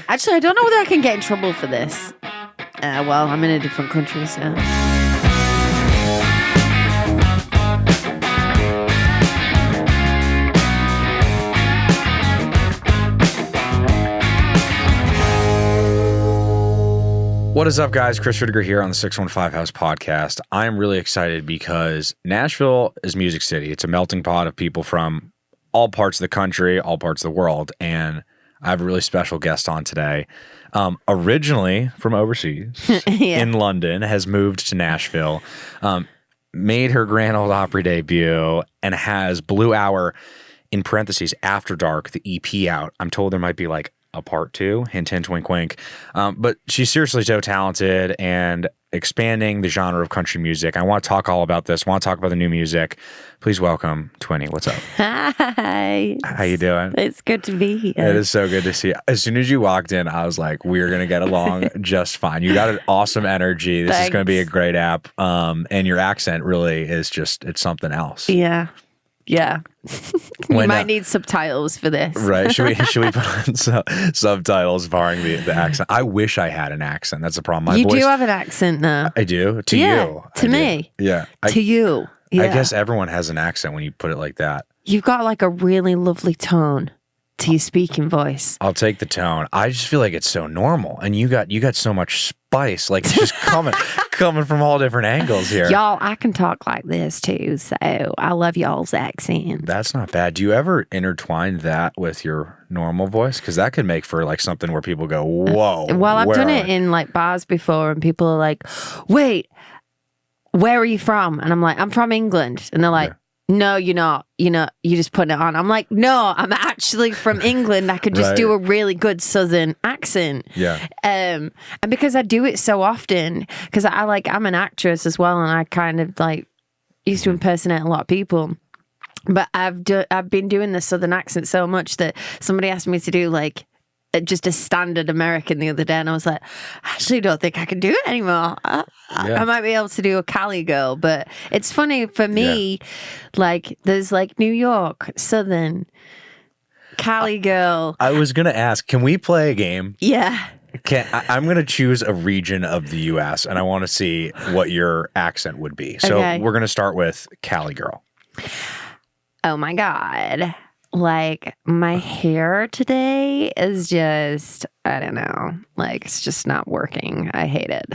Actually, I don't know whether I can get in trouble for this. Well, I'm in a different country, so. What is up, guys? Chris Riddiger here on the 615 House podcast. I'm really excited because Nashville is Music City. It's a melting pot of people from all parts of the country, all parts of the world, and I have a really special guest on today. Originally from overseas in London, has moved to Nashville, made her Grand Ole Opry debut, and has Blue Hour, in parentheses, After Dark, the EP out. I'm told there might be like a part 2, hint, hint, wink, wink. But she's seriously so talented and expanding the genre of country music. I want to talk all about this. I want to talk about the new music. Please welcome Twinnie. What's up? Hi. How you doing? It's good to be here. It is so good to see you. As soon as you walked in, I was like, we're going to get along just fine. You got an awesome energy. This is going to be a great app. And your accent really is just, it's something else. Yeah. Yeah. You might need subtitles for this. Right. Should we put on subtitles barring the accent? I wish I had an accent. That's the problem. My you voice, do have an accent now. I do. To yeah, you. To me. Yeah. To you. Yeah. I guess everyone has an accent when you put it like that. You've got like a really lovely tone to your speaking voice. I'll take the tone. I just feel like it's so normal. And you got so much spice. Like it's just coming from all different angles here. Y'all, I can talk like this too, so I love y'all's accent. That's not bad. Do you ever intertwine that with your normal voice? Because that could make for like something where people go, whoa. Well, I've done it in like bars before and people are like, wait, where are you from? And I'm like, I'm from England. And they're like, no, you're not. You're just putting it on. I'm like, no, I'm actually from England. I could just do a really good Southern accent. Yeah. And because I do it so often, because I'm an actress as well, and I kind of like used to impersonate a lot of people. But I've been doing the Southern accent so much that somebody asked me to do like just a standard American the other day, and I was like, I actually don't think I can do it anymore. I might be able to do a Cali girl, but it's funny for me, like there's like New York, Southern, Cali girl. I was going to ask, can we play a game? Yeah. I'm going to choose a region of the U.S. and I want to see what your accent would be. So we're going to start with Cali girl. Oh my God. Like, my hair today is just, I don't know, like, it's just not working. I hate it.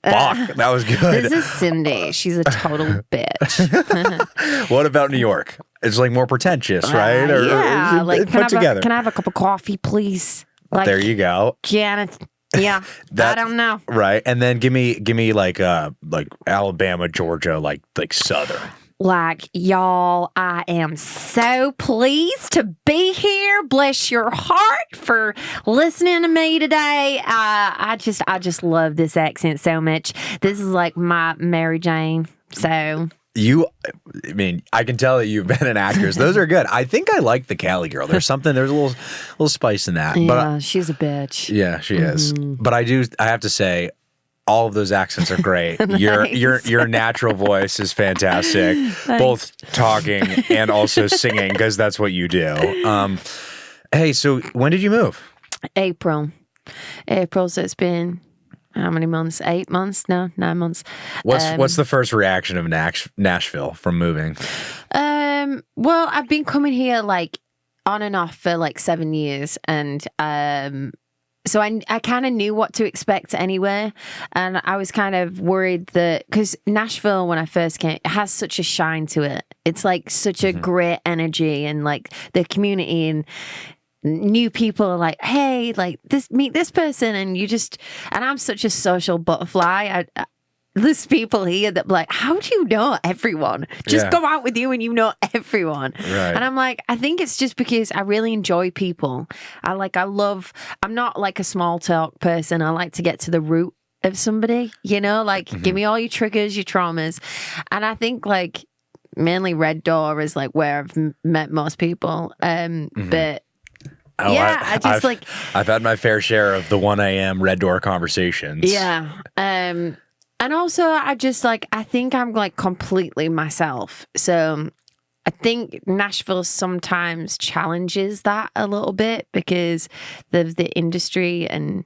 Fuck, that was good. This is Cindy. She's a total bitch. What about New York? It's like more pretentious, right? Yeah, like, put together. Can I have a cup of coffee, please? Like, there you go. Janet. Yeah, I don't know. Right, and then give me like Alabama, Georgia, like Southern. Like, y'all, I am so pleased to be here. Bless your heart for listening to me today. I just love this accent so much. This is like my Mary Jane. So I can tell that you've been an actress. Those are good. I think I like the Cali girl. There's a little spice in that. Yeah, but she's a bitch. Yeah, she is. But I have to say, all of those accents are great. Nice. Your natural voice is fantastic, both talking and also singing, because that's what you do. Hey, so when did you move? April. So it's been how many months? 8 months? No, 9 months. What's the first reaction of Nashville from moving? Well, I've been coming here like on and off for like 7 years, and so I kind of knew what to expect anyway, and I was kind of worried that, because Nashville, when I first came, it has such a shine to it. It's like such a great energy, and like the community and new people are like, hey, like meet this person, and I'm such a social butterfly. There's people here that like, how do you know everyone? Just go out with you and you know everyone. Right. And I'm like, I think it's just because I really enjoy people. I'm not like a small talk person. I like to get to the root of somebody, like give me all your triggers, your traumas. And I think like mainly Red Door is like where I've met most people. But I've had my fair share of the 1 a.m. Red Door conversations. Yeah. And also, I think I'm like completely myself. So I think Nashville sometimes challenges that a little bit because the industry and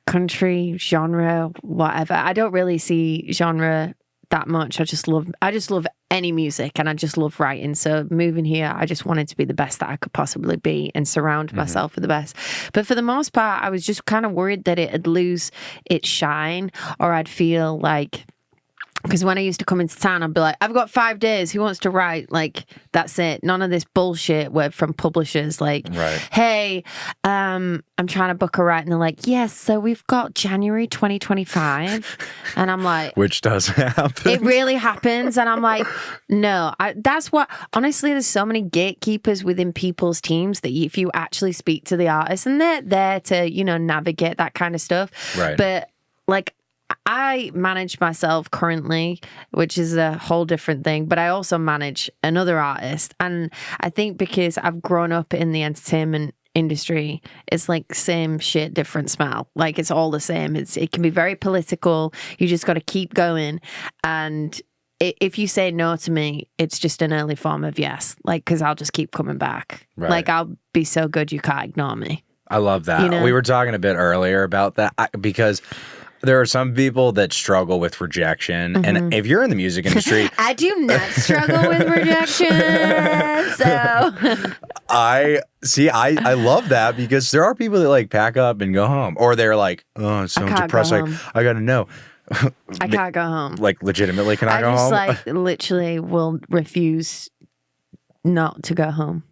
country genre, whatever. I don't really see genre that much. I just love any music, and I just love writing. So moving here, I just wanted to be the best that I could possibly be and surround myself with the best. But for the most part, I was just kind of worried that it'd lose its shine, or I'd feel like, because when I used to come into town, I'd be like, I've got 5 days. Who wants to write? Like, that's it. None of this bullshit where from publishers like, hey, I'm trying to book a write. And they're like, yes, so we've got January 2025. And I'm like, which does happen. It really happens. And I'm like, no, that's what, honestly, there's so many gatekeepers within people's teams that if you actually speak to the artist, and they're there to, navigate that kind of stuff. Right. But like, I manage myself currently, which is a whole different thing, but I also manage another artist. And I think because I've grown up in the entertainment industry, it's like same shit, different smell. Like it's all the same. It can be very political. You just got to keep going. And if you say no to me, it's just an early form of yes. Like, because I'll just keep coming back. Right. Like I'll be so good you can't ignore me. I love that. We were talking a bit earlier about that because there are some people that struggle with rejection. And if you're in the music industry... I do not struggle with rejection. So... I love that because there are people that like pack up and go home. Or they're like, oh, it's so depressed. Like, I got to know. I can't go home. Like, legitimately, can I go home? I just, like, literally will refuse not to go home.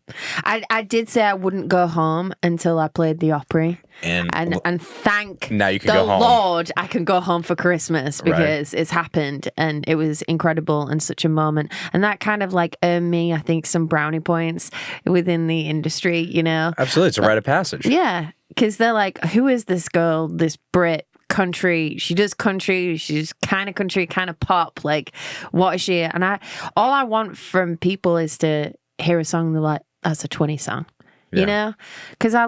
I did say I wouldn't go home until I played the Opry. And thank now you can the go home. Lord I can go home for Christmas because it's happened and it was incredible and such a moment. And that kind of like earned me, I think, some brownie points within the industry, Absolutely. It's a rite of passage. Yeah. Because they're like, who is this girl, this Brit? Country, she does country, she's kind of country, kind of pop, like what is she? And all I want from people is to hear a song they're like, that's a Twinnie song, because I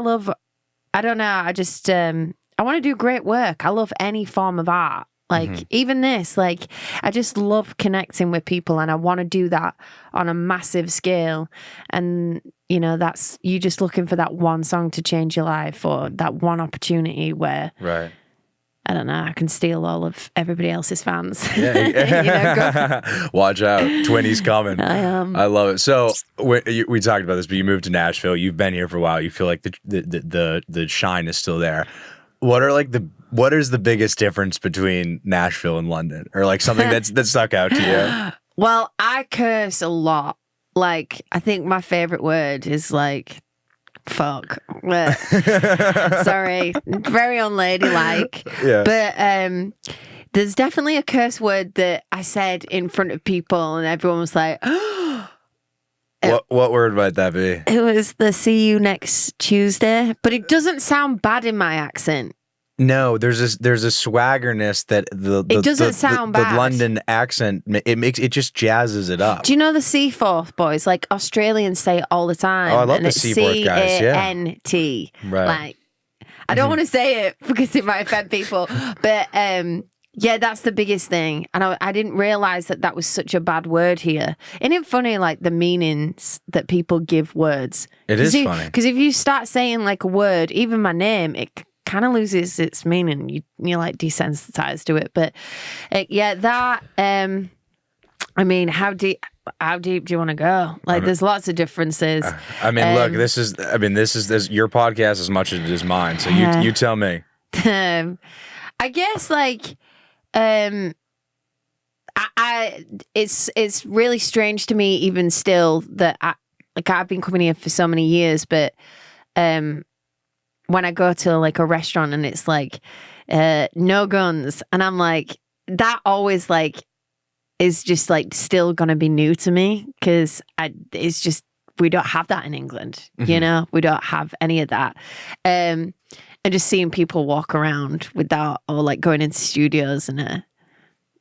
don't know, I just I want to do great work. I love any form of art, like even this, like I just love connecting with people, and I want to do that on a massive scale. And that's you just looking for that one song to change your life, or that one opportunity where I don't know, I can steal all of everybody else's fans. Yeah. Watch out. Twinnie's coming. I am. I love it. So we talked about this, but you moved to Nashville. You've been here for a while. You feel like the shine is still there. What is the biggest difference between Nashville and London? Or like something that stuck out to you? Well, I curse a lot. Like, I think my favorite word is like, fuck. Sorry. Very unladylike. Yeah. But there's definitely a curse word that I said in front of people and everyone was like, What word might that be? It was the see you next Tuesday. But it doesn't sound bad in my accent. No, there's a swaggerness that it doesn't sound bad. The London accent it just jazzes it up. Do you know the Seaforth boys? Like Australians say it all the time. Oh, I love the Seaforth guys. Yeah, C-A-N-T. Right. Like, I don't want to say it because it might offend people, but yeah, that's the biggest thing. And I didn't realize that was such a bad word here. Isn't it funny, like the meanings that people give words? It is funny because if you start saying like a word, even my name, it kind of loses its meaning. You're like desensitized to it. But yeah, that I mean, how deep do you want to go? Like, there's lots of differences. I mean, look, this is your podcast as much as it is mine. So you tell me. I guess like it's really strange to me even still that I've been coming here for so many years, but when I go to like a restaurant and it's like no guns, and I'm like, that always like is just like still gonna be new to me because it's just we don't have that in England, we don't have any of that. And just seeing people walk around without, or like going into studios and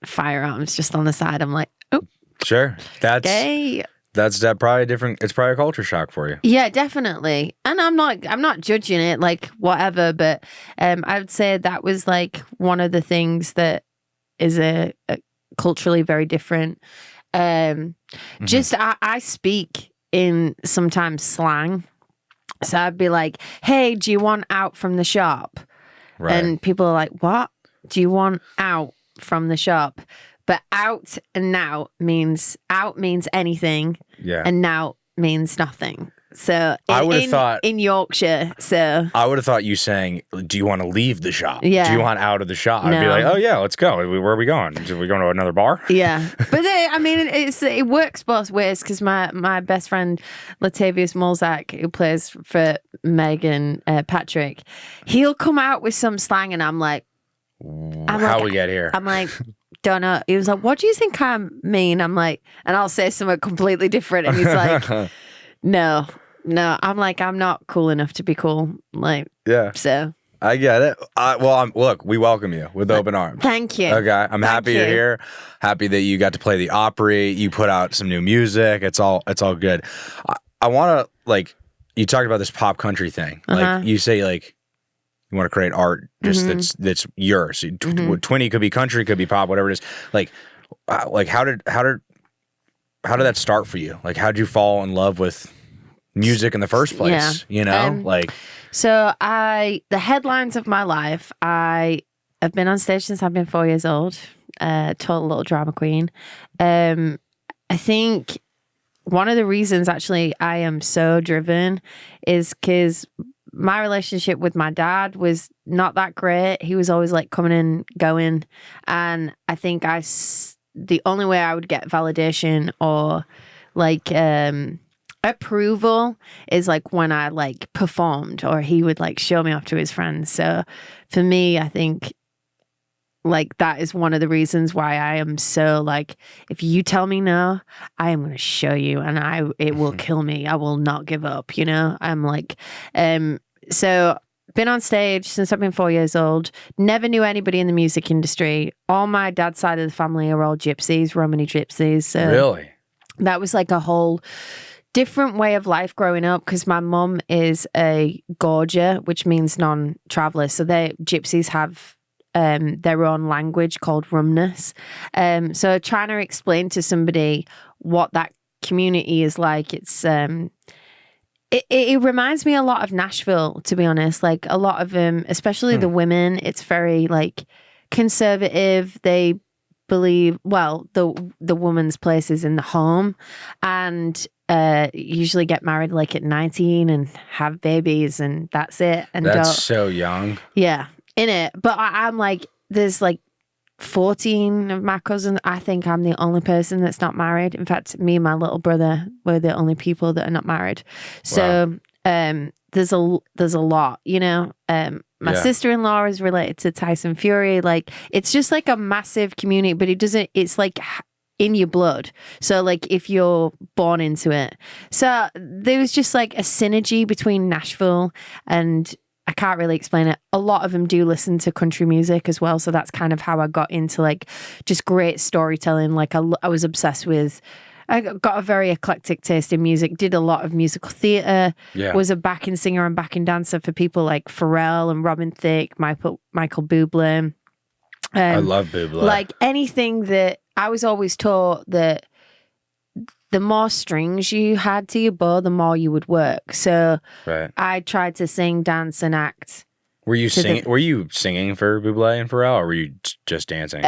firearms just on the side, I'm like, oh, sure, that's probably different. It's probably a culture shock for you. Yeah, definitely. And I'm not judging it, like whatever, but I would say that was like one of the things that is a culturally very different. Just I speak in sometimes slang. So I'd be like, hey, do you want out from the shop? Right. And people are like, what? Do you want out from the shop? But out and now means anything. Yeah. And now means nothing. So I would have thought in Yorkshire. So I would have thought you saying, "Do you want to leave the shop? Yeah. Do you want out of the shop?" I'd be like, "Oh yeah, let's go. Where are we going? Are we going to another bar?" Yeah, but I mean, it works both ways because my best friend Latavius Mulzak, who plays for Megan Patrick, he'll come out with some slang, and I'm like, how we get here? I'm like, don't know. He was like, what do you think I mean? I'm like, and I'll say something completely different, and he's like, no. I'm like, I'm not cool enough to be cool. Like, yeah. So I get it. Look, we welcome you with open arms. Thank you. Okay, I'm happy you're here. Happy that you got to play the Opry. You put out some new music. It's all good. I want to, like, you talked about this pop country thing. Like you say, like, you want to create art just that's yours. Twinnie could be country, could be pop, whatever it is. Like how did that start for you? Like, how did you fall in love with music in the first place? Yeah. You know, So the headlines of my life, I have been on stage since I've been 4 years old. Total little drama queen. I think one of the reasons actually I am so driven is because my relationship with my dad was not that great. He was always like coming and going. And I think the only way I would get validation or like approval is like when I like performed, or he would like show me off to his friends. So for me, I think like that is one of the reasons why I am so like, if you tell me no, I am going to show you, and it will kill me. I will not give up, you know? I'm like, so been on stage since I've been 4 years old. Never knew anybody in the music industry. All my dad's side of the family are all gypsies, Romany gypsies. So really, that was like a whole different way of life growing up, because my mum is a gorger, which means non-traveller. So gypsies have their own language called Rumness. So trying to explain to somebody what that community is like, it's it reminds me a lot of Nashville, to be honest. Like a lot of them, especially the women, it's very like conservative. They believe, well, the woman's place is in the home, and usually get married like at 19 and have babies, and that's it. And that's so young. Yeah, in it. But I'm like, there's like 14 of my cousins. I think I'm the only person that's not married. In fact, me and my little brother were the only people that are not married. So there's a lot, you know. My sister-in-law is related to Tyson Fury. Like, it's just like a massive community, but it's like in your blood. So like if you're born into it. So there was just like a synergy between Nashville and, I can't really explain it. A lot of them do listen to country music as well. So that's kind of how I got into like just great storytelling. Like I was obsessed with, I got a very eclectic taste in music, did a lot of musical theatre, was a backing singer and backing dancer for people like Pharrell and Robin Thicke, Michael Bublé. I love Bublé. Like anything that I was always taught that the more strings you had to your bow, the more you would work. So I tried to sing, dance, and act. Were you singing? Were you singing for Bublé and Pharrell, or were you just dancing?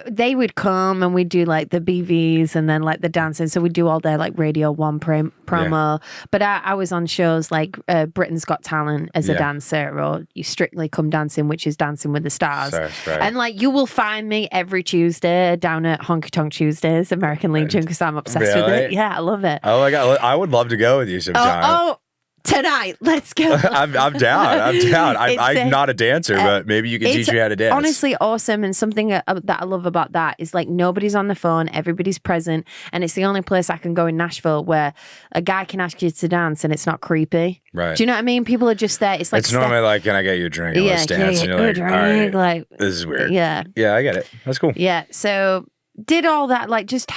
They would come and we'd do like the BVs and then like the dancing. So we'd do all their like Radio 1 promo. But I was on shows like Britain's Got Talent as a dancer, or You Strictly Come Dancing, which is Dancing with the Stars. And like you will find me every Tuesday down at Honky Tonk Tuesdays, American Legion, because I'm obsessed with it. Yeah, I love it. Oh my God, I would love to go with you sometime. Tonight, let's go. I'm down. I'm not a dancer, but maybe you can teach me how to dance. Honestly, awesome. And something that I love about that is like nobody's on the phone, everybody's present, and it's the only place I can go in Nashville where a guy can ask you to dance and it's not creepy. Right? Do you know what I mean? People are just there. It's like normally like, can I get you a drink? And let's dance. And you're like, all right, like, this is weird. Yeah, I get it. That's cool. Yeah. So did all that. Like just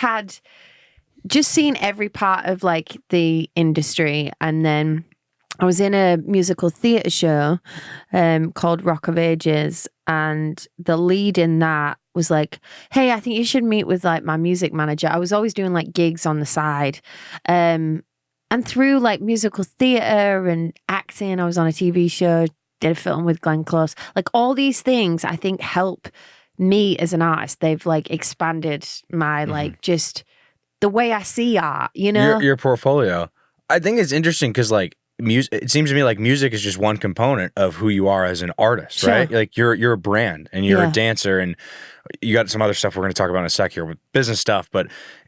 seen every part of like the industry, and then I was in a musical theatre show called Rock of Ages, and the lead in that was like, hey, I think you should meet with like my music manager. I was always doing like gigs on the side. And through like musical theater and acting, I was on a TV show, did a film with Glenn Close. Like all these things I think help me as an artist. They've like expanded my like just the way I see art, you know? Your portfolio. I think it's interesting because like music, it seems to me like music is just one component of who you are as an artist, right? Like you're a brand and you're a dancer, and you got some other stuff we're going to talk about in a sec here with business stuff,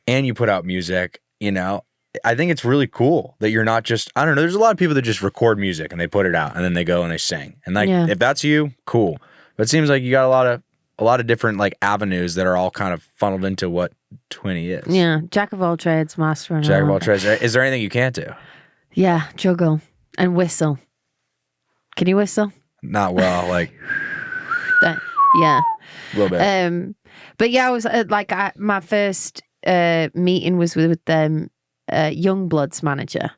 and you put out music, you know. I think it's really cool that you're not just, I don't know, there's a lot of people that just record music and they put it out and then they go and they sing. And like if that's you, cool. But it seems like you got a lot of different like avenues that are all kind of funneled into what Twinnie is. Yeah, jack of all trades, master of Jack of all trades. Is there anything you can't do? Yeah, juggle and whistle. Can you whistle? Not well, like yeah, a little bit. But yeah, I was my first meeting was with Youngblood's manager,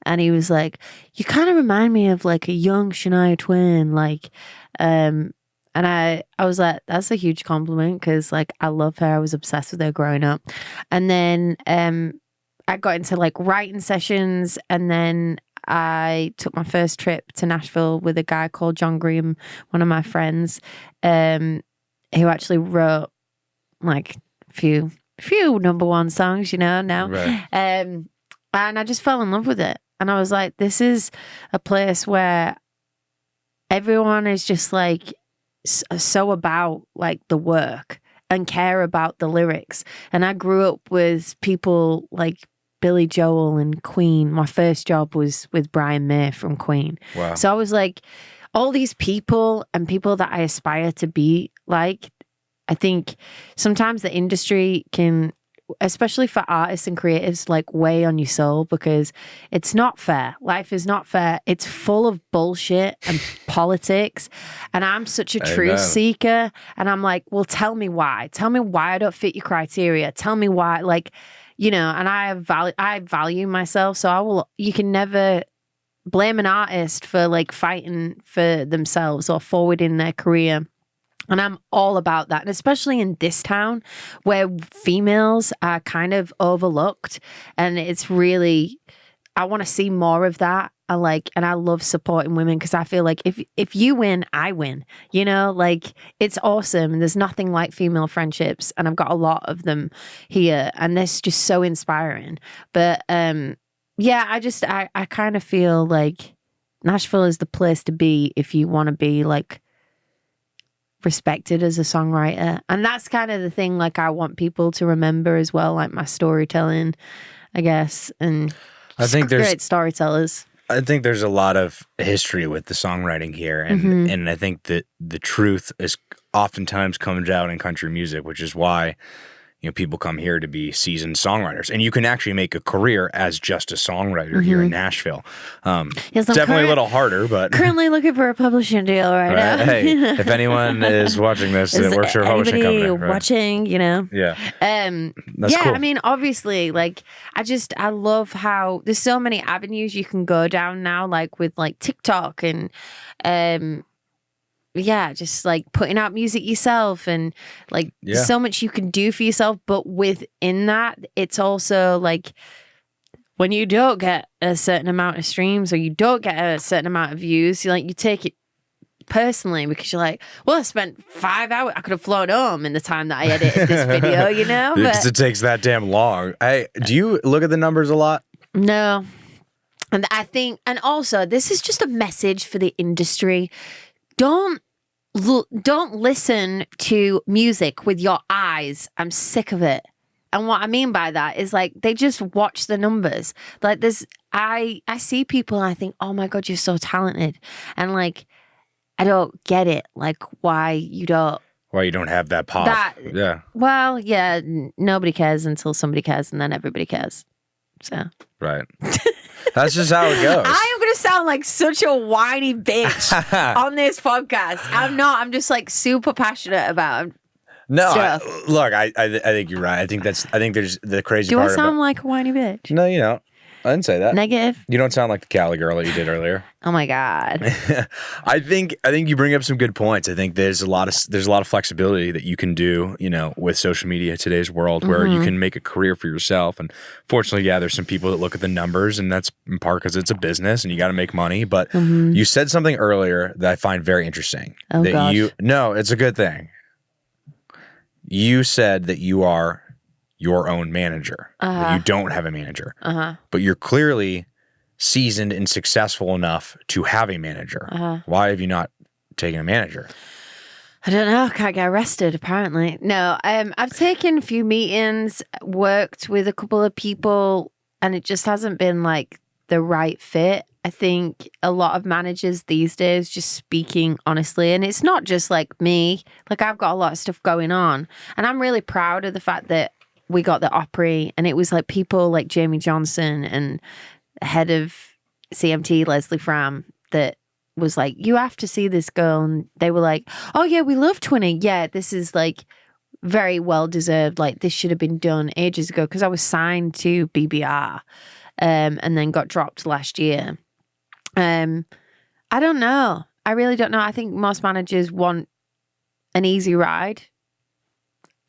and he was like, "You kind of remind me of like a young Shania Twain," like, and I was like, "That's a huge compliment," because like I love her. I was obsessed with her growing up, and then I got into like writing sessions, and then I took my first trip to Nashville with a guy called John Green, one of my friends, who actually wrote like a few number one songs, you know, now. Right. And I just fell in love with it. And I was like, this is a place where everyone is just like so about like the work and care about the lyrics. And I grew up with people like Billy Joel and Queen. My first job was with Brian May from Queen. Wow. So I was like, all these people and people that I aspire to be like, I think sometimes the industry can, especially for artists and creatives, like weigh on your soul because it's not fair. Life is not fair. It's full of bullshit and politics. And I'm such a truth seeker. And I'm like, well, tell me why. Tell me why I don't fit your criteria. Tell me why, like, you know, and I value myself. So you can never blame an artist for like fighting for themselves or forwarding their career. And I'm all about that. And especially in this town where females are kind of overlooked. And it's really, I want to see more of that. And I love supporting women because I feel like if you win, I win. You know, like it's awesome. And there's nothing like female friendships. And I've got a lot of them here. And that's just so inspiring. But yeah, I kind of feel like Nashville is the place to be if you want to be like respected as a songwriter. And that's kind of the thing like I want people to remember as well, like my storytelling, I guess. And I think there's great storytellers. I think there's a lot of history with the songwriting here, and and I think that the truth is oftentimes comes out in country music, which is why people come here to be seasoned songwriters, and you can actually make a career as just a songwriter here in Nashville. Yes, definitely a little harder, but currently looking for a publishing deal right now. Hey, if anyone is watching this, it works for a publishing company. Right? Watching, Yeah. That's cool. I mean, obviously, like I love how there's so many avenues you can go down now, like with like TikTok and yeah, just like putting out music yourself and like so much you can do for yourself. But within that, it's also like when you don't get a certain amount of streams or you don't get a certain amount of views, you take it personally because you're like, well, I spent 5 hours. I could have flown home in the time that I edited this video, you know? Because it takes that damn long. Do you look at the numbers a lot? No. And I think, and also this is just a message for the industry. Don't listen to music with your eyes. I'm sick of it. And what I mean by that is like they just watch the numbers. Like I see people and I think, oh my God, you're so talented. And like I don't get it. Like why you don't have that pop. Yeah. Well, yeah, nobody cares until somebody cares and then everybody cares. So right. That's just how it goes. I am going to sound like such a whiny bitch on this podcast. I'm not. I'm just like super passionate about stuff. Look, I think you're right. I think there's the crazy Do part. I sound like a whiny bitch? No, you don't. I didn't say that. Negative? You don't sound like the Cali girl that you did earlier. Oh my God. I think you bring up some good points. I think there's a lot of flexibility that you can do, with social media today's world, where you can make a career for yourself. And fortunately, yeah, there's some people that look at the numbers, and that's in part because it's a business and you got to make money. But you said something earlier that I find very interesting. Oh gosh. No, it's a good thing. You said that you are your own manager, that you don't have a manager, but you're clearly seasoned and successful enough to have a manager. Why have you not taken a manager? I don't know. I can't get arrested, apparently. No, I've taken a few meetings, worked with a couple of people, and it just hasn't been like the right fit. I think a lot of managers these days, just speaking honestly, and it's not just like me, like I've got a lot of stuff going on, and I'm really proud of the fact that we got the Opry, and it was like people like Jamie Johnson and head of CMT, Leslie Fram, that was like, you have to see this girl. And they were like, oh yeah, we love Twinnie. Yeah, this is like very well deserved. Like this should have been done ages ago, because I was signed to BBR and then got dropped last year. I don't know. I really don't know. I think most managers want an easy ride.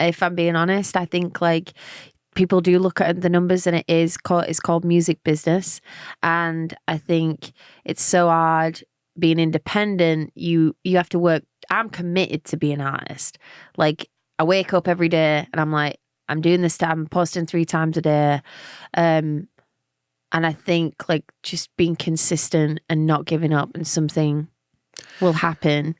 If I'm being honest, I think like people do look at the numbers, and it's called music business. And I think it's so hard being independent. You have to work. I'm committed to being an artist. Like I wake up every day and I'm like, I'm doing this stuff. I'm posting 3 times a day. And I think like just being consistent and not giving up, and something will happen.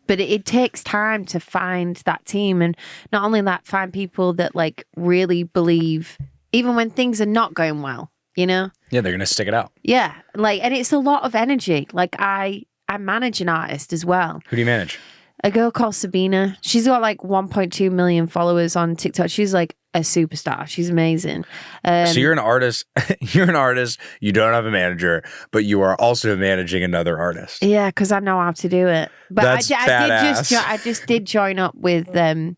But it takes time to find that team, and not only that, find people that like really believe, even when things are not going well, Yeah, they're gonna stick it out. Yeah, like, and it's a lot of energy. Like I manage an artist as well. Who do you manage? A girl called Sabina. She's got like 1.2 million followers on TikTok. She's like a superstar. She's amazing. So you're an artist. You're an artist. You don't have a manager, but you are also managing another artist. Yeah, because I know how to do it. But I just did join up with a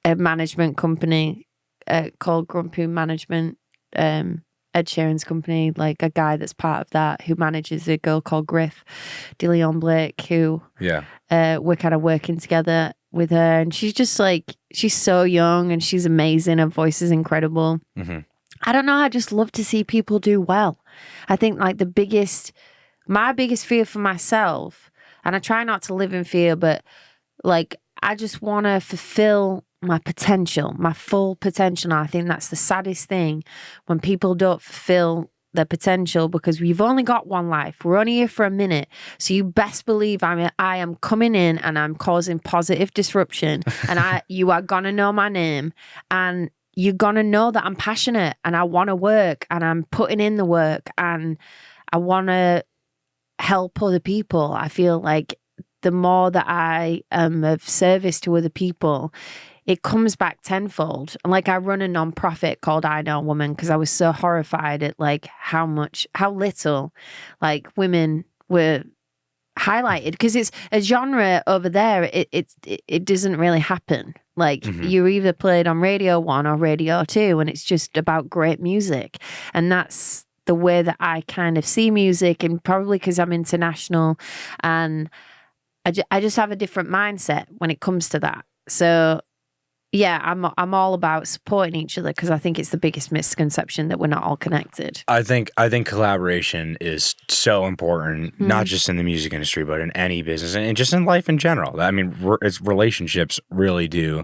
management company called Grumpy Management. Ed Sheeran's company, like a guy that's part of that, who manages a girl called Griff DeLeon Blake, who we're kind of working together with her. And she's just like, she's so young and she's amazing. Her voice is incredible. I don't know. I just love to see people do well. I think like my biggest fear for myself, and I try not to live in fear, but like, I just want to fulfill my potential, my full potential. And I think that's the saddest thing, when people don't fulfill their potential, because we've only got one life. We're only here for a minute. So you best believe I am coming in and I'm causing positive disruption. And you are going to know my name, and you're going to know that I'm passionate and I want to work, and I'm putting in the work, and I want to help other people. I feel like the more that I am of service to other people, it comes back tenfold. And like I run a nonprofit called I Know a Woman, because I was so horrified at like how little like women were highlighted, because it's a genre over there. It doesn't really happen. Like you're either played on Radio 1 or Radio 2, and it's just about great music. And that's the way that I kind of see music, and probably because I'm international, and I just have a different mindset when it comes to that. So yeah, I'm all about supporting each other, because I think it's the biggest misconception that we're not all connected. I think collaboration is so important, not just in the music industry, but in any business and just in life in general. I mean, it's relationships really do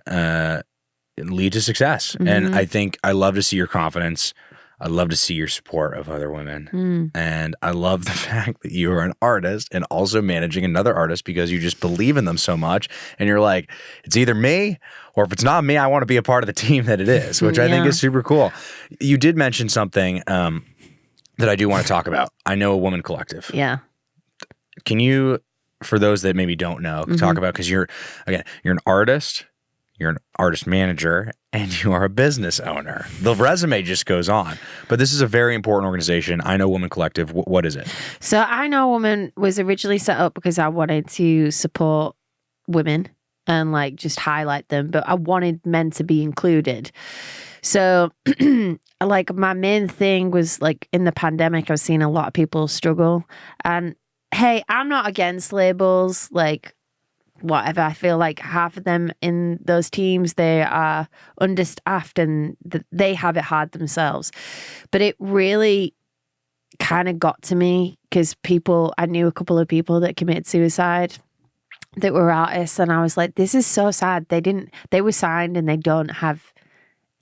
lead to success. And I think I love to see your confidence. I love to see your support of other women. And I love the fact that you are an artist and also managing another artist, because you just believe in them so much. And you're like, it's either me, or if it's not me, I want to be a part of the team that it is, which I think is super cool. You did mention something that I do want to talk about. I Know a Woman Collective. Yeah. Can you, for those that maybe don't know, talk about, because you're an artist, you're an artist manager, and you are a business owner. The resume just goes on. But this is a very important organization. I Know Woman Collective. What is it? So I Know Woman was originally set up because I wanted to support women and like just highlight them, but I wanted men to be included. So like my main thing was like in the pandemic, I was seeing a lot of people struggle. And hey, I'm not against labels, like whatever. I feel like half of them in those teams, they are understaffed and they have it hard themselves. But it really kind of got to me because I knew a couple of people that committed suicide that were artists, and I was like, this is so sad. They were signed and they don't have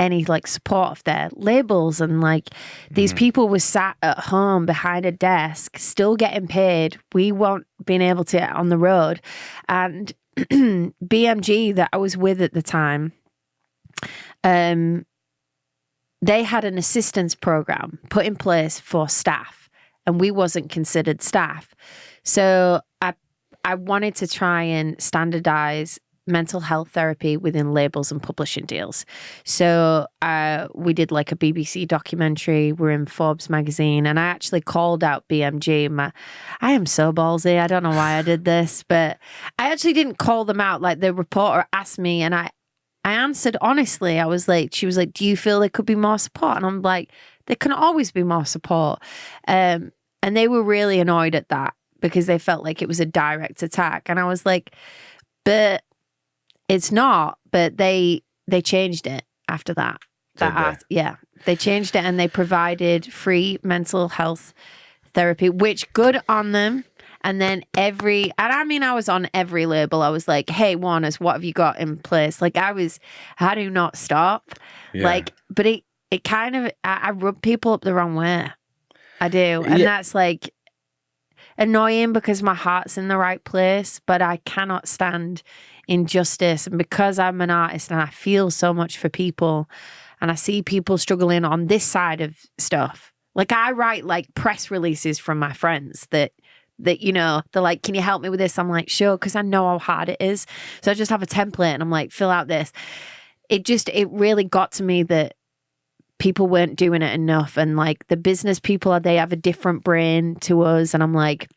any like support of their labels, and like these people were sat at home behind a desk still getting paid. We weren't being able to get on the road. And BMG that I was with at the time, they had an assistance program put in place for staff, and we wasn't considered staff. So I wanted to try and standardize mental health therapy within labels and publishing deals. So we did like a BBC documentary. We're in Forbes magazine, and I actually called out BMG. I am so ballsy. I don't know why I did this, but I actually didn't call them out. Like the reporter asked me, and I answered honestly. I was like, she was like, do you feel there could be more support? And I'm like, there can always be more support. And they were really annoyed at that because they felt like it was a direct attack. And I was like, but it's not. But they changed it after that. Yeah, they changed it, and they provided free mental health therapy, which good on them. And then I was on every label. I was like, hey, Warners, what have you got in place? Like I do not stop. Yeah. Like, but it kind of, I rub people up the wrong way. I do. And that's like annoying because my heart's in the right place, but I cannot stand injustice. And because I'm an artist and I feel so much for people, and I see people struggling on this side of stuff. Like I write like press releases from my friends that, you know, they're like, can you help me with this? I'm like, sure, because I know how hard it is. So I just have a template and I'm like, fill out this. It really got to me that people weren't doing it enough. And like the business people, they have a different brain to us. And I'm like,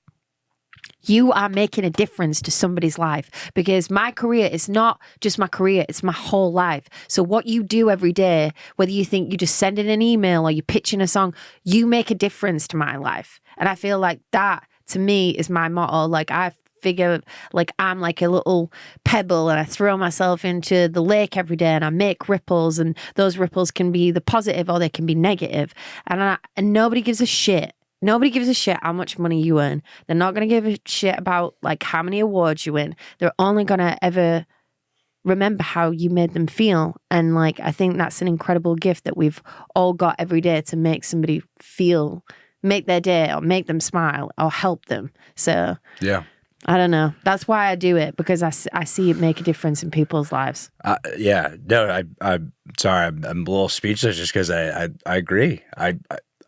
you are making a difference to somebody's life, because my career is not just my career, it's my whole life. So what you do every day, whether you think you just send in an email or you're pitching a song, you make a difference to my life. And I feel like that to me is my motto. Like I figure like I'm like a little pebble and I throw myself into the lake every day and I make ripples, and those ripples can be the positive or they can be negative. And nobody gives a shit. Nobody gives a shit how much money you earn. They're not going to give a shit about like how many awards you win. They're only going to ever remember how you made them feel. And like, I think that's an incredible gift that we've all got every day, to make somebody feel, make their day or make them smile or help them. So yeah, I don't know. That's why I do it, because I see it make a difference in people's lives. Yeah, no, I'm sorry. I'm a little speechless just because I agree. I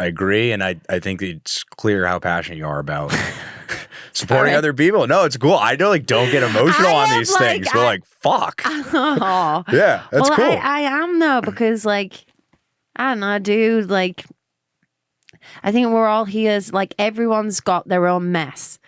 agree, and I think it's clear how passionate you are about supporting other people. No, it's cool. I don't get emotional on these things. But like, fuck. Oh. Yeah, that's cool. I am though, because like, I don't know, dude. Like, I think we're all here. Like, everyone's got their own mess,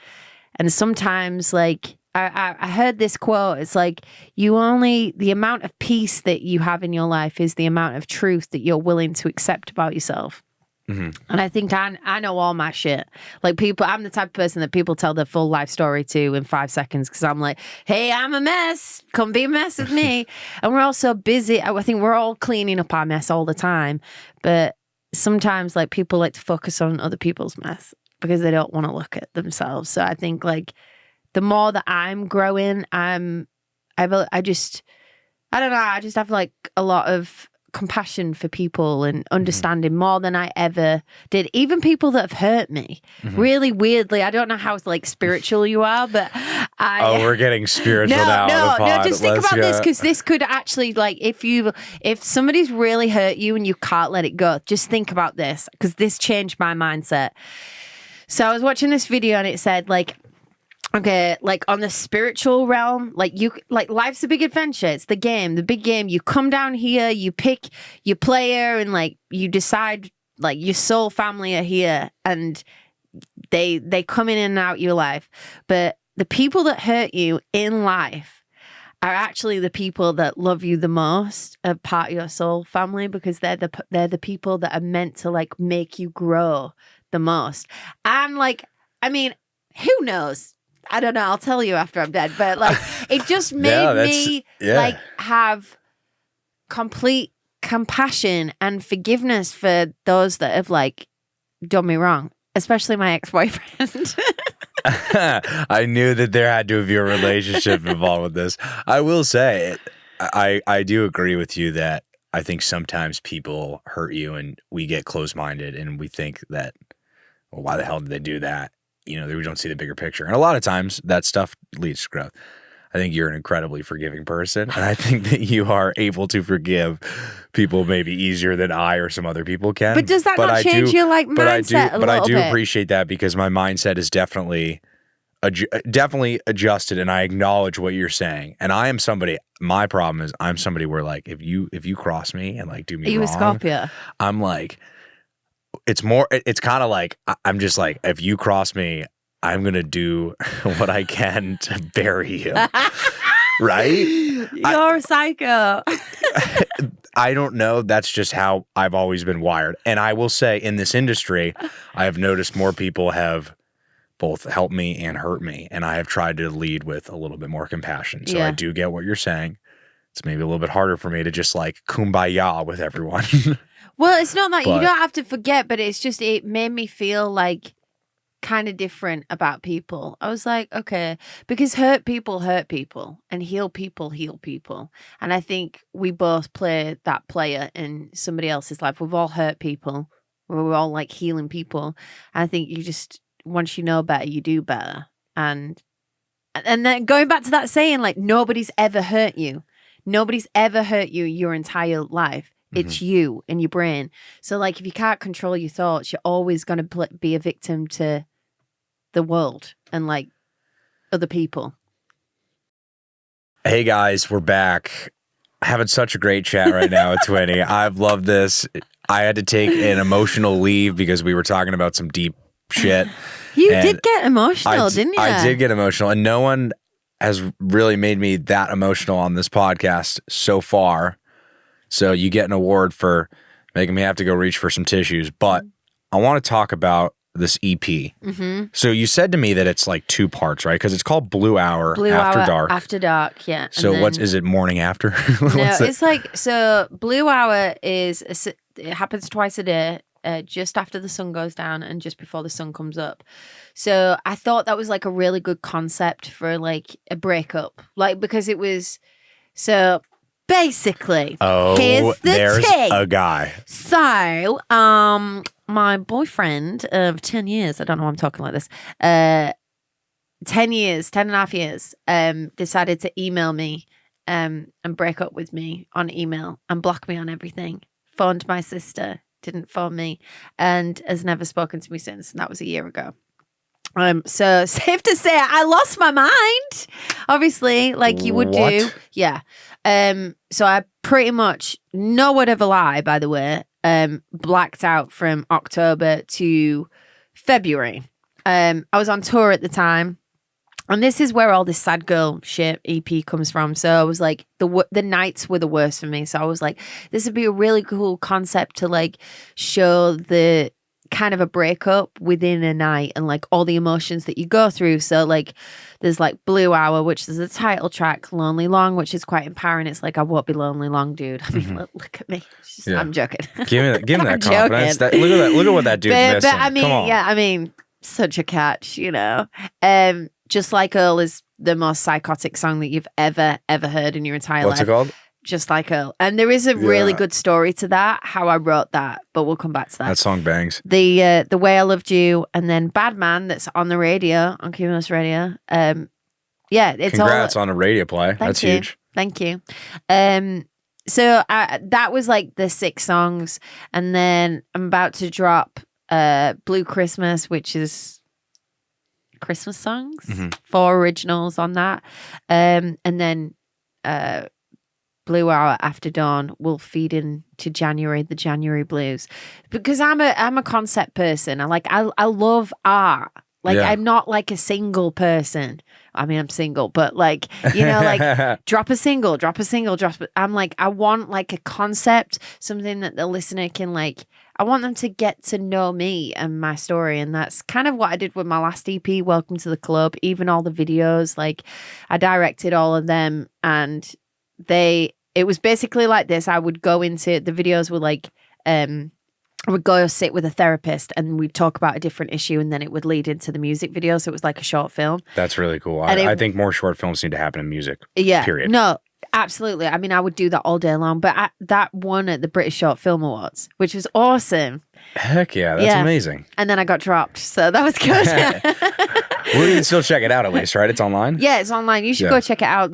and sometimes like. I heard this quote. It's like, the amount of peace that you have in your life is the amount of truth that you're willing to accept about yourself. Mm-hmm. And I think I know all my shit. Like I'm the type of person that people tell their full life story to in 5 seconds, because I'm like, hey, I'm a mess. Come be a mess with me. And we're all so busy. I think we're all cleaning up our mess all the time. But sometimes like people like to focus on other people's mess because they don't want to look at themselves. So I think like the more that I'm growing, I just have like a lot of compassion for people and understanding more than I ever did. Even people that have hurt me. Mm-hmm. Really weirdly, I don't know how like spiritual you are, but we're getting spiritual now. No, just think about this, because this could actually, like, if somebody's really hurt you and you can't let it go, just think about this, because this changed my mindset. So I was watching this video and it said like, okay, like on the spiritual realm, like life's a big adventure. It's the big game. You come down here, you pick your player, and like you decide like your soul family are here, and they come in and out your life. But the people that hurt you in life are actually the people that love you the most, a part of your soul family, because they're the people that are meant to like make you grow the most. And like, I mean, who knows? I don't know. I'll tell you after I'm dead. But like, it just made me like have complete compassion and forgiveness for those that have like done me wrong, especially my ex-boyfriend. I knew that there had to be a relationship involved with this. I will say, I do agree with you that I think sometimes people hurt you and we get closed-minded and we think that, well, why the hell did they do that? You know, we don't see the bigger picture. And a lot of times that stuff leads to growth. I think you're an incredibly forgiving person. And I think that you are able to forgive people maybe easier than I or some other people can. But does that not change your like mindset a little bit? But I do appreciate that because my mindset is definitely adjusted and I acknowledge what you're saying. And I am somebody, my problem is I'm somebody where like, if you cross me and like do me wrong. Are you a Scorpio? I'm like, it's kind of like, I'm just like, if you cross me, I'm going to do what I can to bury you. Right? You're a psycho. I don't know. That's just how I've always been wired. And I will say in this industry, I have noticed more people have both helped me and hurt me. And I have tried to lead with a little bit more compassion. So I do get what you're saying. It's maybe a little bit harder for me to just like kumbaya with everyone. Well, it's not that you don't have to forget, but it's just, it made me feel like kind of different about people. I was like, okay, because hurt people and heal people. And I think we both play that player in somebody else's life. We've all hurt people. We're all like healing people. And I think you just, once you know better, you do better. And then going back to that saying, like, nobody's ever hurt you. Nobody's ever hurt you your entire life. It's you and your brain. So like, if you can't control your thoughts, you're always going to be a victim to the world and like other people. Hey guys, we're back. Having such a great chat right now with Twinnie. I've loved this. I had to take an emotional leave because we were talking about some deep shit. You did get emotional, didn't you? I did get emotional, and no one has really made me that emotional on this podcast so far. So you get an award for making me have to go reach for some tissues. But I want to talk about this EP. So you said to me that it's like 2 parts, right? Because it's called Blue Hour After Dark. After Dark, yeah. So is it morning after? No, it's like, so Blue Hour it happens twice a day, just after the sun goes down and just before the sun comes up. So I thought that was like a really good concept for like a breakup, like, because it was so. Basically, here's the tea. A guy. So, my boyfriend of 10 years, I don't know why I'm talking like this, 10 and a half years, decided to email me and break up with me on email and block me on everything. Phoned my sister, didn't phone me, and has never spoken to me since. And that was a year ago. So safe to say, I lost my mind, obviously, like you would do. Yeah. So I pretty much, no word of a lie, by the way, blacked out from October to February. I was on tour at the time, and this is where all this sad girl shit EP comes from. So I was like, the nights were the worst for me. So I was like, this would be a really cool concept to like show the kind of a breakup within a night and like all the emotions that you go through. So like there's like Blue Hour, which is the title track, Lonely Long, which is quite empowering. It's like, I won't be lonely long, dude. I mean, look at me. I'm joking. Give me that confidence. Look at what that dude's missing. But I mean, yeah, I mean, such a catch, you know. Just Like Earl is the most psychotic song that you've ever heard in your entire life. What's it called? Just Like Earl. And there is a really good story to that, how I wrote that, but we'll come back to that. That song bangs. The Way I Loved You, and then Bad Man, that's on the radio, on Cumulus Radio. Yeah, it's Congrats on a radio play. That's huge. Thank you. So that was like the 6 songs, and then I'm about to drop Blue Christmas, which is Christmas songs, 4 originals on that, and then Blue Hour After Dawn will feed into January, the January blues, because I'm a concept person. I love art. Like, Yeah. I'm not like a single person. I mean, I'm single, but like, you know, like drop a single. I'm like, I want like a concept, something that the listener can like, I want them to get to know me and my story. And that's kind of what I did with my last EP, Welcome to the Club. Even all the videos, like I directed all of them, and it was basically like this. I would go into the videos were like, I would go sit with a therapist and we'd talk about a different issue, and then it would lead into the music video. So it was like a short film. That's really cool. And I think more short films need to happen in music. Yeah. Period. No, absolutely. I mean, I would do that all day long, but that won at the British Short Film Awards, which was awesome. Heck yeah. That's amazing. And then I got dropped. So that was good. Well, you can still check it out at least, right? It's online? Yeah, it's online. You should go check it out.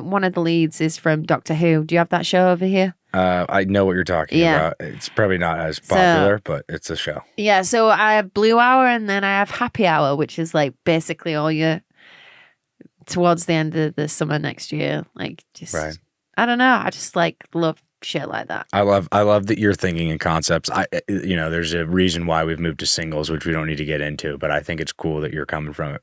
One of the leads is from Doctor Who. Do you have that show over here? I know what you're talking about. It's probably not as popular, but it's a show. Yeah, so I have Blue Hour, and then I have Happy Hour, which is like basically all your towards the end of the summer next year. Like just I don't know. I just like love shit like that. I love that you're thinking in concepts. There's a reason why we've moved to singles, which we don't need to get into, but I think it's cool that you're coming from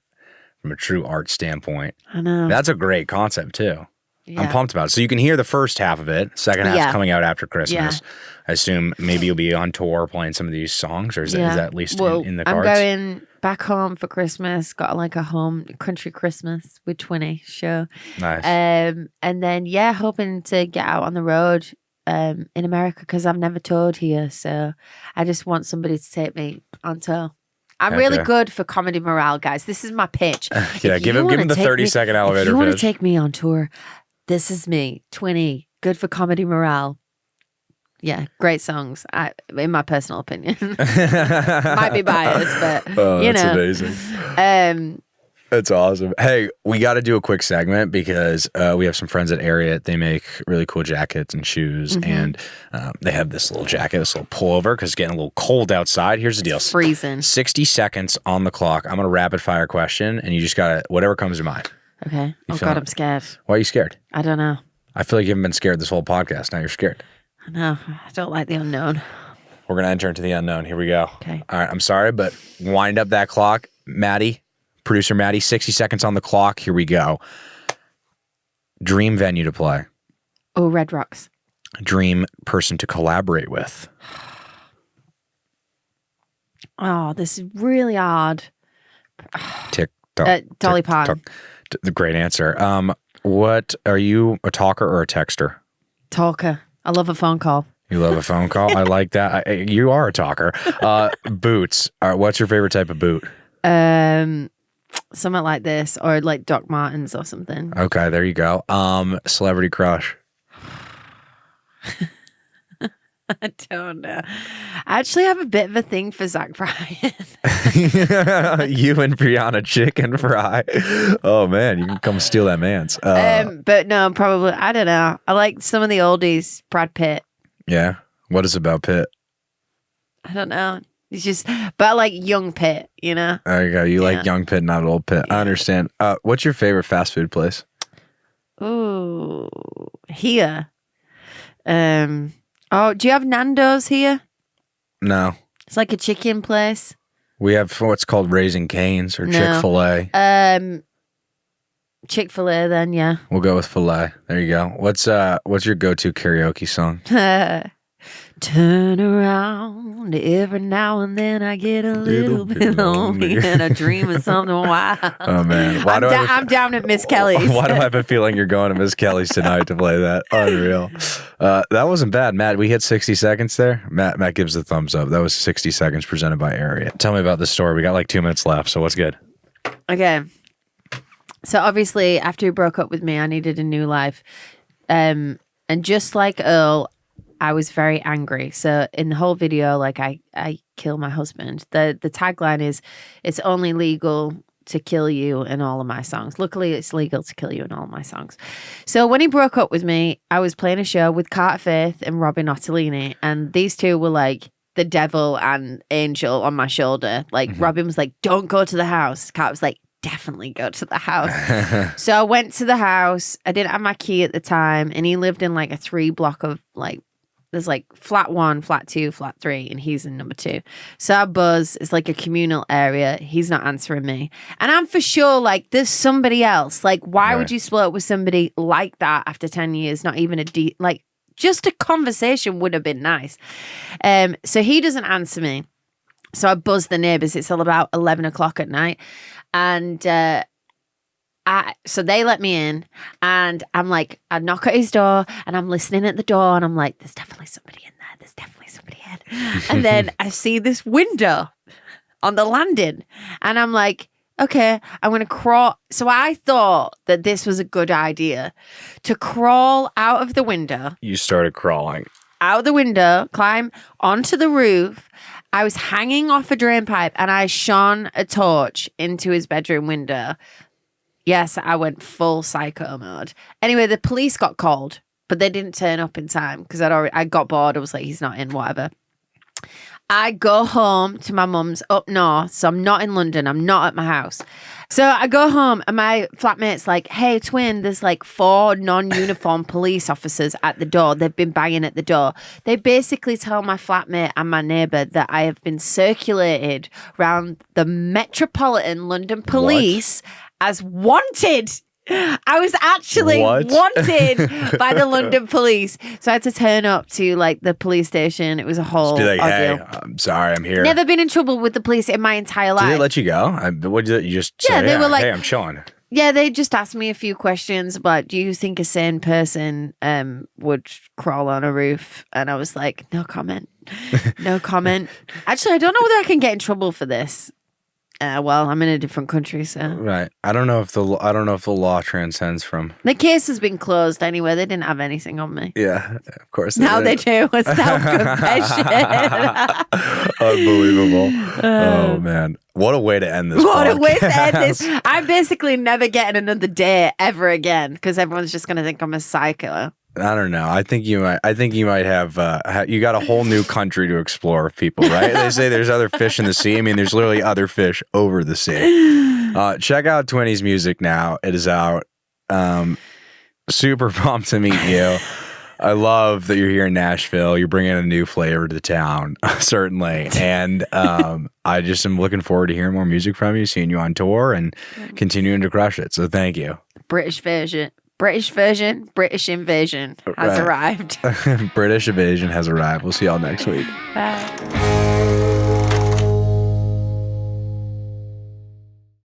a true art standpoint. I know. That's a great concept too. Yeah. I'm pumped about it. So you can hear the first half of it. Second half's coming out after Christmas. I assume maybe you'll be on tour playing some of these songs, or is that at least in the cards? I'm going back home for Christmas. Got like a home country Christmas with Twinnie show. Nice. And then hoping to get out on the road in America, because I've never toured here. So I just want somebody to take me on tour. I'm really good for comedy morale, guys. This is my pitch. Give him the 30-second elevator pitch. If you want to take me on tour, this is me, Twinnie. Good for comedy morale. Yeah, great songs. In my personal opinion, might be biased, but that's amazing. That's awesome. Hey, we got to do a quick segment because we have some friends at Ariat. They make really cool jackets and shoes, and they have this little jacket, this little pullover, because it's getting a little cold outside. Here's the deal. It's freezing. 60 seconds on the clock. I'm going to rapid fire question, and you just got to, whatever comes to mind. Okay. Oh, God, I'm scared. Why are you scared? I don't know. I feel like you haven't been scared this whole podcast. Now you're scared. I know. I don't like the unknown. We're going to enter into the unknown. Here we go. Okay. All right. I'm sorry, but wind up that clock. Maddie, producer Maddie, 60 seconds on the clock. Here we go. Dream venue to play. Oh, Red Rocks. Dream person to collaborate with. Oh, this is really hard. Tick tock. Dolly Parton. The great answer. What are you, a talker or a texter? Talker. I love a phone call. You love a phone call? I like that. You are a talker. Boots. What's your favorite type of boot? Something like this, or like Doc Martens or something. Okay, there you go. Celebrity crush. I don't know. I actually have a bit of a thing for Zach Bryan. You and Brianna chicken fry. Oh man, you can come steal that man's. But no, probably, I don't know. I like some of the oldies. Brad Pitt. Yeah. What is it about Pitt? I don't know. It's just, but I like young Pitt, you know? There you go. You like young Pitt, not old Pitt. Yeah. I understand. What's your favorite fast food place? Ooh, here. Oh, do you have Nando's here? No. It's like a chicken place. We have what's called Raising Cane's or Chick-fil-A. Chick-fil-A then, yeah. We'll go with filet. There you go. What's your go-to karaoke song? Turn around, every now and then I get a little bit lonely and I dream of something wild. Oh man, I'm down at Miss Kelly's. Why do I have a feeling you're going to Miss Kelly's tonight to play that? Unreal. That wasn't bad, Matt. We hit 60 seconds there. Matt gives the thumbs up. That was 60 seconds presented by Ariat. Tell me about the story. We got like 2 minutes left, so what's good? Okay. So obviously, after he broke up with me, I needed a new life. And just like Earl, I was very angry. So in the whole video, like I kill my husband. The tagline is, it's only legal to kill you in all of my songs. Luckily, it's legal to kill you in all of my songs. So when he broke up with me, I was playing a show with Carter Faith and Robin Ottolini. And these two were like the devil and angel on my shoulder. Like Robin was like, don't go to the house. Carter was like, definitely go to the house. So I went to the house. I didn't have my key at the time. And he lived in like a 3 block of like there's like flat 1, flat 2, flat 3, and he's in number 2. So I buzz. It's like a communal area. He's not answering me. And I'm for sure like, there's somebody else. Like, why would you split up with somebody like that after 10 years? Not even like, just a conversation would have been nice. So he doesn't answer me. So I buzz the neighbors. It's all about 11 o'clock at night. And so they let me in, and I'm like, I knock at his door, and I'm listening at the door, and I'm like, there's definitely somebody in there. There's definitely somebody in. And then I see this window on the landing, and I'm like, okay, I'm going to crawl. So I thought that this was a good idea to crawl out of the window. You started crawling. Out the window, climb onto the roof. I was hanging off a drain pipe, and I shone a torch into his bedroom window. Yes, I went full psycho mode. Anyway, the police got called, but they didn't turn up in time because I got bored. I was like, he's not in, whatever. I go home to my mum's up north, so I'm not in London. I'm not at my house. So I go home, and my flatmate's like, hey, Twin, there's like 4 non-uniform police officers at the door. They've been banging at the door. They basically tell my flatmate and my neighbour that I have been circulated around the Metropolitan London Police as wanted. I was actually wanted by the London police. So I had to turn up to like the police station. It was a whole Just be like, ordeal. hey, I'm sorry, I'm here. Never been in trouble with the police in my entire life. Did they let you go? What did you just say? They were like, hey, I'm chilling. Yeah, they just asked me a few questions about, do you think a sane person would crawl on a roof? And I was like, no comment. No comment. Actually, I don't know whether I can get in trouble for this. Well, I'm in a different country, so right. I don't know if the law transcends from. The case has been closed anyway. They didn't have anything on me. Yeah, of course. Now they do. A self-confession. Unbelievable. Oh man, what a way to end this. What podcast. a way to end this. I'm basically never getting another day ever again because everyone's just gonna think I'm a psycho. I don't know. I think you might have. You got a whole new country to explore, people. Right? They say there's other fish in the sea. I mean, there's literally other fish over the sea. Check out Twinnie's music now. It is out. Super pumped to meet you. I love that you're here in Nashville. You're bringing a new flavor to the town, certainly. And I just am looking forward to hearing more music from you, seeing you on tour, and continuing to crush it. So thank you. British invasion has arrived. British invasion has arrived. We'll see y'all next week. Bye.